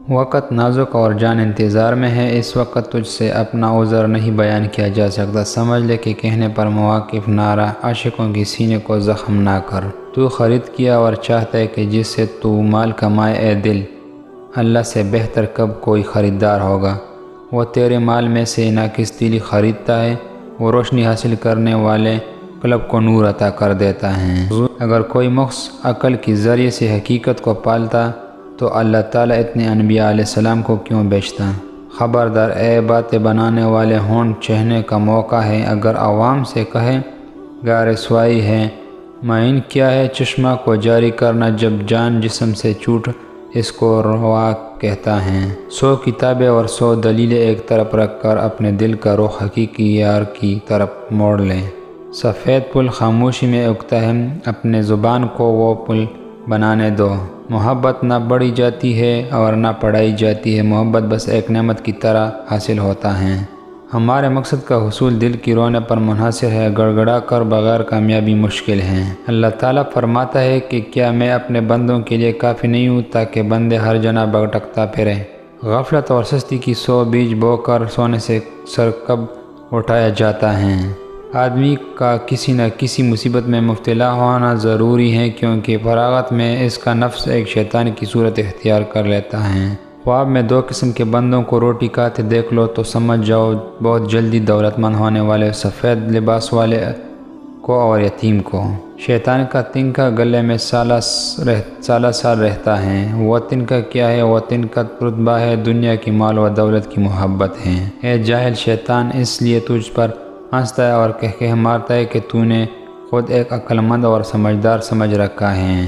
وقت نازک اور جان انتظار میں ہے، اس وقت تجھ سے اپنا عذر نہیں بیان کیا جا سکتا۔ سمجھ لے کہ کہنے پر مواقف نہ رہا، عاشقوں کی سینے کو زخم نہ کر۔ تو خرید کیا اور چاہتا ہے کہ جس سے تو مال کمائے، اے دل اللہ سے بہتر کب کوئی خریدار ہوگا۔ وہ تیرے مال میں سے ناقص دلی خریدتا ہے، وہ روشنی حاصل کرنے والے قلب کو نور عطا کر دیتا ہے۔ اگر کوئی شخص عقل کے ذریعے سے حقیقت کو پالتا تو اللہ تعالیٰ اتنے انبیاء علیہ السلام کو کیوں بیچتا؟ خبردار، اے باتیں بنانے والے، ہونٹ چہنے کا موقع ہے۔ اگر عوام سے کہے گا رسوائی ہے، معین کیا ہے چشمہ کو جاری کرنا جب جان جسم سے چھوٹ، اس کو روا کہتا ہے۔ 100 کتابیں اور 100 دلیلیں ایک طرف رکھ کر اپنے دل کا رخ حقیقی یار کی طرف موڑ لیں۔ سفید پل خاموشی میں اگتا ہے، اپنے زبان کو وہ پل بنانے دو۔ محبت نہ بڑھی جاتی ہے اور نہ پڑھائی جاتی ہے، محبت بس ایک نعمت کی طرح حاصل ہوتا ہے۔ ہمارے مقصد کا حصول دل کی رونے پر منحصر ہے، گڑگڑا کر بغیر کامیابی مشکل ہے۔ اللہ تعالیٰ فرماتا ہے کہ کیا میں اپنے بندوں کے لیے کافی نہیں ہوں تاکہ بندے ہر جگہ بھٹکتا پھریں۔ غفلت اور سستی کی 100 بیج بو کر سونے سے سر کب اٹھایا جاتا ہے۔ آدمی کا کسی نہ کسی مصیبت میں مبتلا ہونا ضروری ہے، کیونکہ فراغت میں اس کا نفس ایک شیطان کی صورت اختیار کر لیتا ہے۔ خواب میں 2 قسم کے بندوں کو روٹی کھاتے دیکھ لو تو سمجھ جاؤ بہت جلدی دولت مند ہونے والے، سفید لباس والے کو اور یتیم کو۔ شیطان کا تنکا گلے میں سالہ سال رہتا ہے۔ وطن کا کیا ہے؟ وطن کا رتبہ ہے، دنیا کی مال و دولت کی محبت ہے۔ اے جاہل، شیطان اس لیے تجھ پر ہنستا ہے اور کہہ مارتا ہے کہ تو نے خود ایک عقل مند اور سمجھدار سمجھ رکھا ہے۔